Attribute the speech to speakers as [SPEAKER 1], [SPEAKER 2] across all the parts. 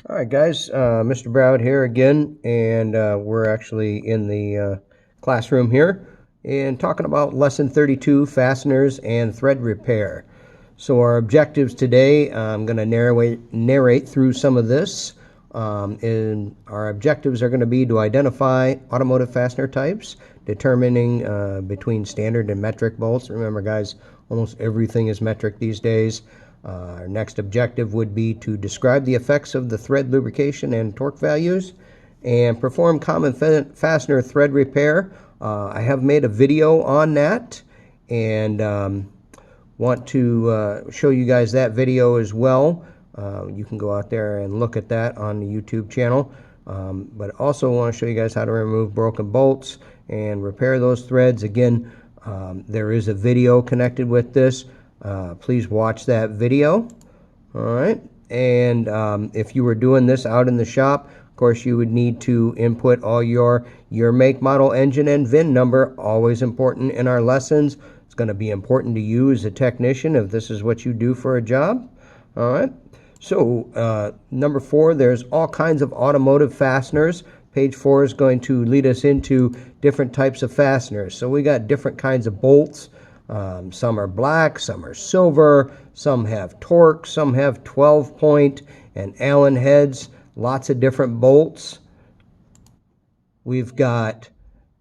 [SPEAKER 1] All right, guys, Mr. Broud here again, and we're actually in the classroom here and talking about Lesson 32, Fasteners and Thread Repair. So our objectives today, I'm going to narrate through some of this, and our objectives are going to be to identify automotive fastener types, determining between standard and metric bolts. Remember, guys, almost everything is metric these days. Our next objective would be to describe the effects of the thread lubrication and torque values and perform common fastener thread repair. I have made a video on that and want to show you guys that video as well. You can go out there and look at that on the YouTube channel. But also want to show you guys how to remove broken bolts and repair those threads. Again, there is a video connected with this. Please watch that video. All right, and if you were doing this out in the shop, of course you would need to input all your make, model, engine, and VIN number. Always important in our lessons. It's going to be important to you as a technician if this is what you do for a job. All right, so number 4, there's all kinds of automotive fasteners. Page 4 is going to lead us into different types of fasteners. So we got different kinds of bolts. Some are black, some are silver, some have torque, some have 12-point and Allen heads, lots of different bolts. We've got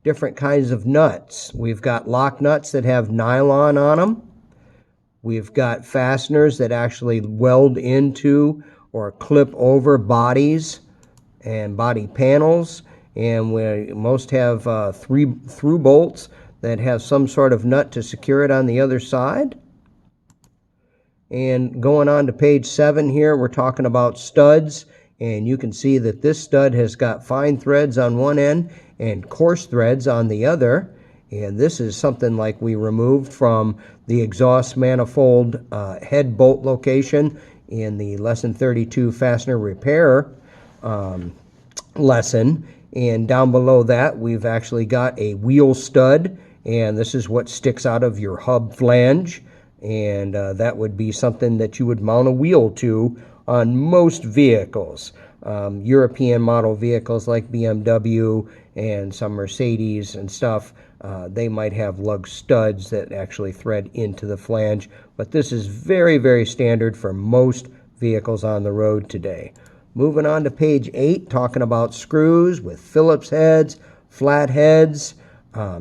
[SPEAKER 1] different kinds of nuts. We've got lock nuts that have nylon on them. We've got fasteners that actually weld into or clip over bodies and body panels. And we most have through bolts that have some sort of nut to secure it on the other side. And going on to page 7 here, we're talking about studs. And you can see that this stud has got fine threads on one end and coarse threads on the other. And this is something like we removed from the exhaust manifold head bolt location in the Lesson 32 Fastener Repair lesson. And down below that, we've actually got a wheel stud. And this is what sticks out of your hub flange. And that would be something that you would mount a wheel to on most vehicles. European model vehicles like BMW and some Mercedes and stuff, they might have lug studs that actually thread into the flange. But this is very, very standard for most vehicles on the road today. Moving on to page 8, talking about screws with Phillips heads, flat heads.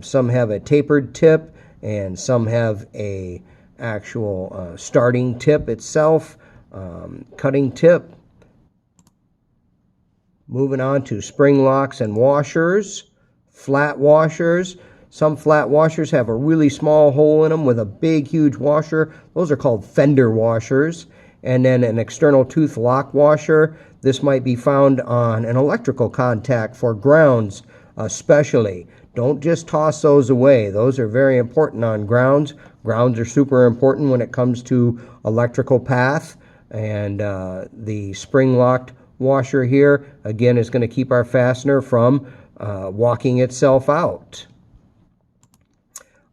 [SPEAKER 1] Some have a tapered tip and some have a actual starting tip itself, cutting tip. Moving on to spring locks and washers, flat washers. Some flat washers have a really small hole in them with a big, huge washer. Those are called fender washers. And then an external tooth lock washer. This might be found on an electrical contact for grounds especially. Don't just toss those away. Those are very important on grounds. Grounds are super important when it comes to electrical path. And the spring-locked washer here, again, is going to keep our fastener from walking itself out.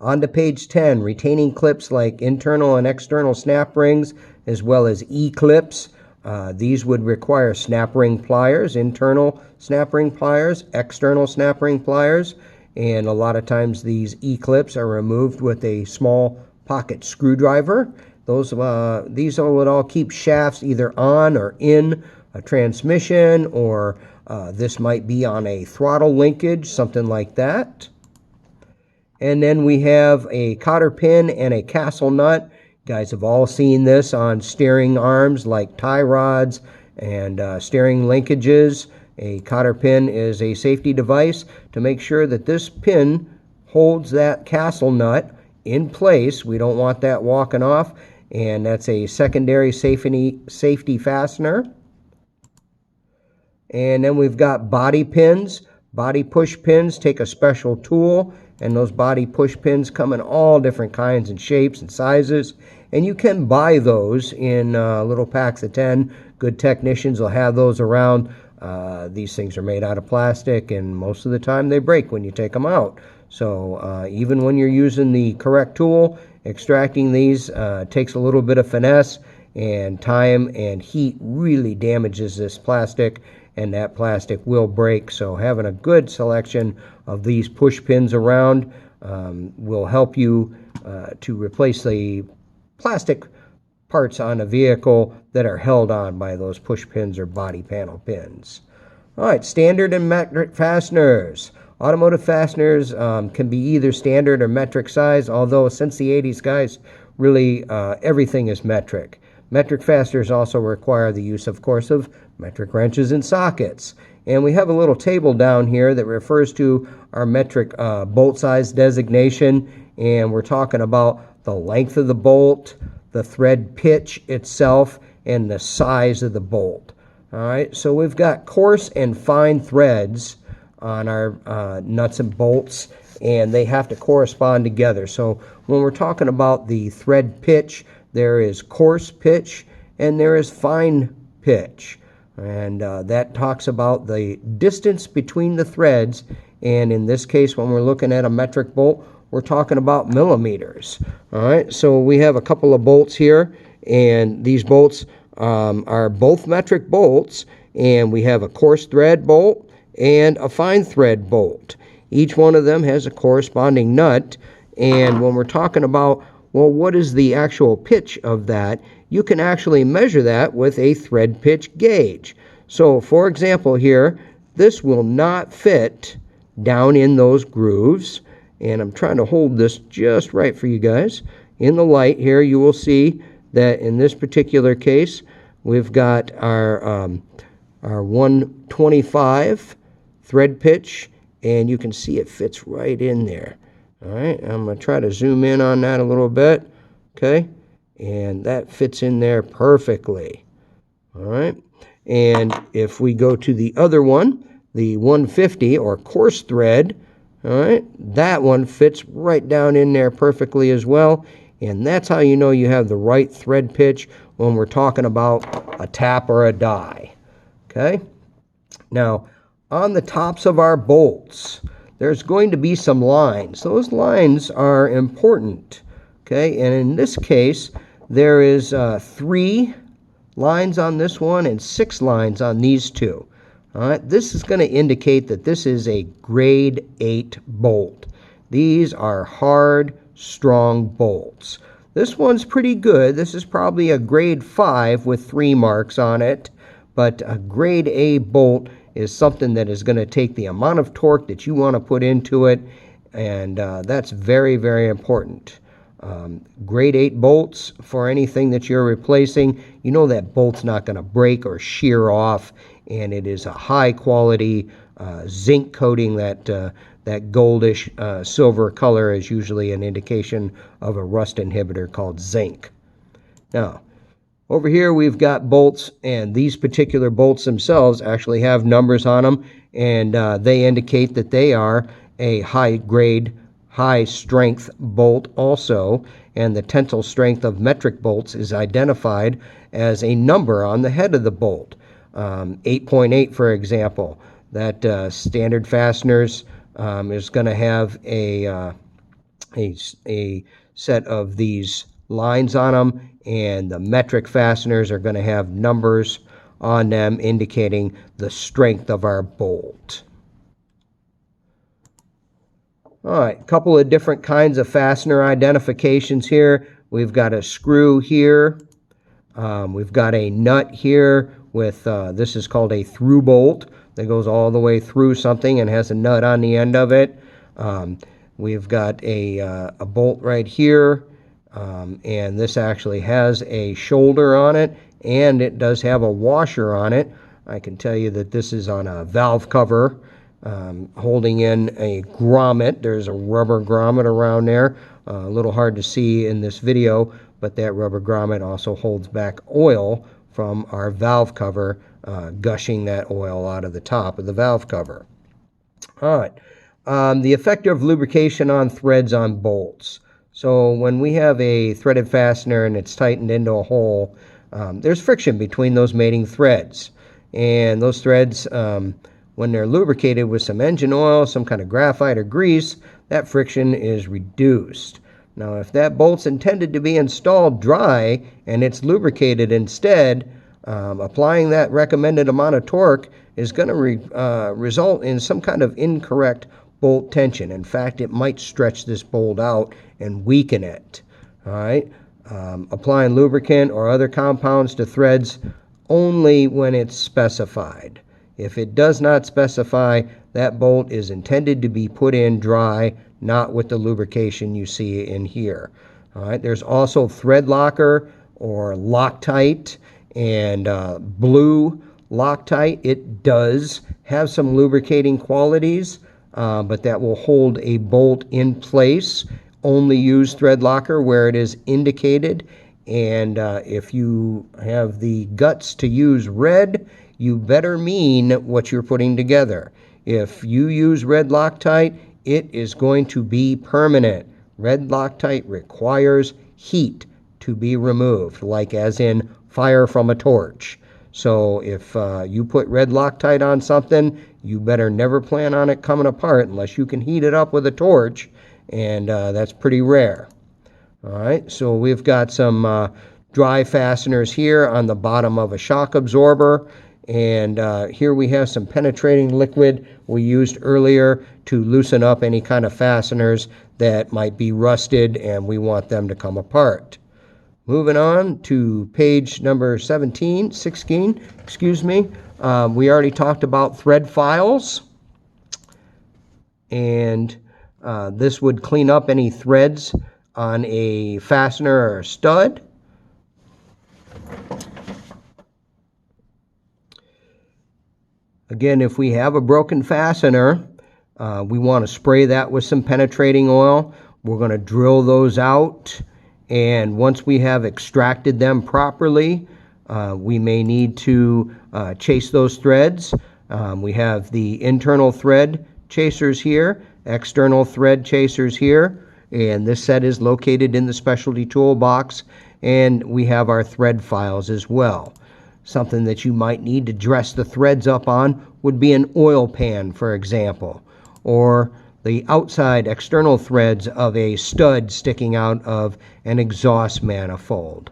[SPEAKER 1] On to page 10, retaining clips like internal and external snap rings, as well as E-clips. These would require snap ring pliers, internal snap ring pliers, external snap ring pliers. And a lot of times these E-clips are removed with a small pocket screwdriver. These would all keep shafts either on or in a transmission, or this might be on a throttle linkage, something like that. And then we have a cotter pin and a castle nut. You guys have all seen this on steering arms like tie rods and steering linkages. A cotter pin is a safety device to make sure that this pin holds that castle nut in place. We don't want that walking off, and that's a secondary safety fastener. And then we've got body pins. Body push pins take a special tool, and those body push pins come in all different kinds and shapes and sizes. And you can buy those in little packs of 10. Good technicians will have those around. These things are made out of plastic, and most of the time they break when you take them out. So even when you're using the correct tool, extracting these takes a little bit of finesse, and time and heat really damages this plastic, and that plastic will break. So having a good selection of these push pins around will help you to replace the plastic parts on a vehicle that are held on by those push pins or body panel pins. All right, standard and metric fasteners. Automotive fasteners can be either standard or metric size, although since the 80s, guys, really everything is metric. Metric fasteners also require the use, of course, of metric wrenches and sockets. And we have a little table down here that refers to our metric bolt size designation, and we're talking about the length of the bolt, the thread pitch itself, and the size of the bolt. All right, so we've got coarse and fine threads on our nuts and bolts, and they have to correspond together. So when we're talking about the thread pitch, there is coarse pitch and there is fine pitch. And that talks about the distance between the threads. And in this case, when we're looking at a metric bolt, we're talking about millimeters. All right, so we have a couple of bolts here, and these bolts are both metric bolts, and we have a coarse thread bolt and a fine thread bolt. Each one of them has a corresponding nut, and when we're talking about, well, what is the actual pitch of that, you can actually measure that with a thread pitch gauge. So, for example here, this will not fit down in those grooves, and I'm trying to hold this just right for you guys. In the light here, you will see that in this particular case, we've got our 125 thread pitch, and you can see it fits right in there. All right, I'm going to try to zoom in on that a little bit. Okay, and that fits in there perfectly. All right, and if we go to the other one, the 150 or coarse thread, all right, that one fits right down in there perfectly as well. And that's how you know you have the right thread pitch when we're talking about a tap or a die. Okay, now on the tops of our bolts, there's going to be some lines. Those lines are important. Okay, and in this case, there is 3 lines on this one and 6 lines on these two. All right, this is going to indicate that this is a grade 8 bolt. These are hard, strong bolts. This one's pretty good. This is probably a grade 5 with 3 marks on it, but a grade A bolt is something that is going to take the amount of torque that you want to put into it, and that's very, very important. Grade 8 bolts for anything that you're replacing, you know that bolt's not going to break or shear off, and it is a high quality zinc coating. That goldish silver color is usually an indication of a rust inhibitor called zinc. Now, over here we've got bolts, and these particular bolts themselves actually have numbers on them, and they indicate that they are a high grade, high strength bolt also, and the tensile strength of metric bolts is identified as a number on the head of the bolt. 8.8, for example, that standard fasteners is going to have a set of these lines on them, and the metric fasteners are going to have numbers on them indicating the strength of our bolt. All right, a couple of different kinds of fastener identifications here. We've got a screw here. We've got a nut here with, this is called a through bolt that goes all the way through something and has a nut on the end of it. We've got a bolt right here, and this actually has a shoulder on it, and it does have a washer on it. I can tell you that this is on a valve cover holding in a grommet. There's a rubber grommet around there. A little hard to see in this video, but that rubber grommet also holds back oil from our valve cover, gushing that oil out of the top of the valve cover. All right, the effective lubrication on threads on bolts. So when we have a threaded fastener and it's tightened into a hole, there's friction between those mating threads. And those threads, when they're lubricated with some engine oil, some kind of graphite or grease, that friction is reduced. Now, if that bolt's intended to be installed dry and it's lubricated instead, applying that recommended amount of torque is going to result in some kind of incorrect bolt tension. In fact, it might stretch this bolt out and weaken it. All right, applying lubricant or other compounds to threads only when it's specified. If it does not specify, that bolt is intended to be put in dry, not with the lubrication you see in here. All right, there's also thread locker or Loctite and blue Loctite. It does have some lubricating qualities, but that will hold a bolt in place. Only use thread locker where it is indicated. And if you have the guts to use red, you better mean what you're putting together. If you use red Loctite, it is going to be permanent. Red Loctite requires heat to be removed, like as in fire from a torch. So if you put red Loctite on something, you better never plan on it coming apart unless you can heat it up with a torch, and that's pretty rare. All right, so we've got some dry fasteners here on the bottom of a shock absorber. And here we have some penetrating liquid we used earlier to loosen up any kind of fasteners that might be rusted, and we want them to come apart. Moving on to page number 16, excuse me. We already talked about thread files. And this would clean up any threads on a fastener or a stud. Again, if we have a broken fastener, we want to spray that with some penetrating oil. We're going to drill those out, and once we have extracted them properly, we may need to chase those threads. We have the internal thread chasers here, external thread chasers here, and this set is located in the specialty toolbox, and we have our thread files as well. Something that you might need to dress the threads up on would be an oil pan, for example, or the outside external threads of a stud sticking out of an exhaust manifold.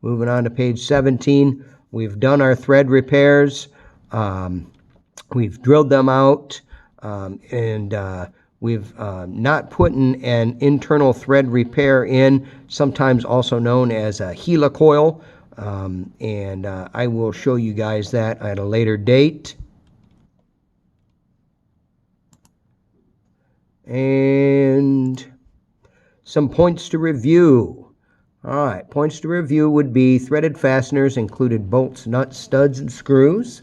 [SPEAKER 1] Moving on to page 17, we've done our thread repairs. We've drilled them out, and we've not put an internal thread repair in, sometimes also known as a helicoil. And I will show you guys that at a later date. And some points to review. All right, points to review would be threaded fasteners included bolts, nuts, studs, and screws.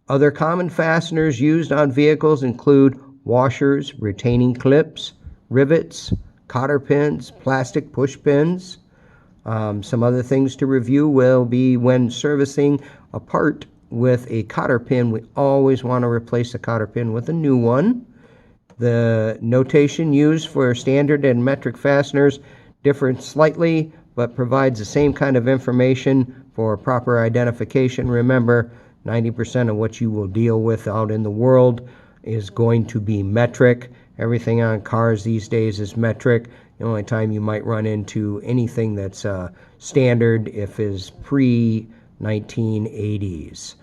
[SPEAKER 1] Other common fasteners used on vehicles include washers, retaining clips, rivets, cotter pins, plastic push pins. Some other things to review will be when servicing a part with a cotter pin, we always want to replace the cotter pin with a new one. The notation used for standard and metric fasteners differs slightly, but provides the same kind of information for proper identification. Remember, 90% of what you will deal with out in the world is going to be metric. Everything on cars these days is metric. The only time you might run into anything that's standard if is pre-1980s.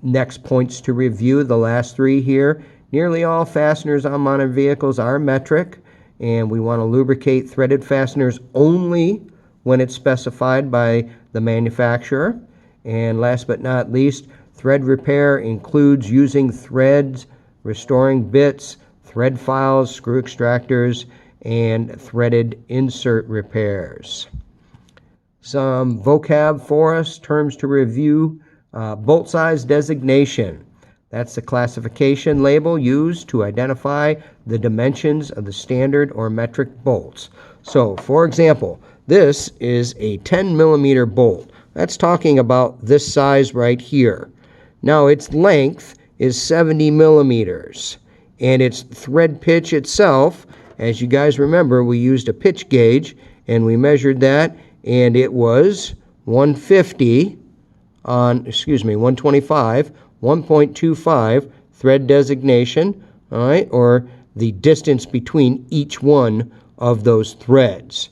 [SPEAKER 1] Next points to review, the last three here. Nearly all fasteners on modern vehicles are metric, and we want to lubricate threaded fasteners only when it's specified by the manufacturer. And last but not least, thread repair includes using threads, restoring bits, thread files, screw extractors, and threaded insert repairs. Some vocab for us, terms to review. Bolt size designation. That's the classification label used to identify the dimensions of the standard or metric bolts. So, for example, this is a 10 millimeter bolt. That's talking about this size right here. Now, its length is 70 millimeters, and its thread pitch itself, as you guys remember, we used a pitch gauge, and we measured that, and it was 125, 1.25 thread designation, all right, or the distance between each one of those threads.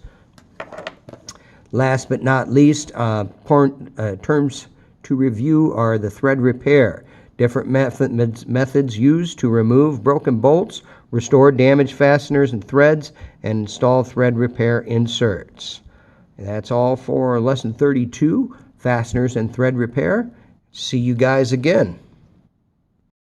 [SPEAKER 1] Last but not least, terms to review are the thread repair. Different methods used to remove broken bolts, restore damaged fasteners and threads, and install thread repair inserts. And that's all for Lesson 32, Fasteners and Thread Repair. See you guys again.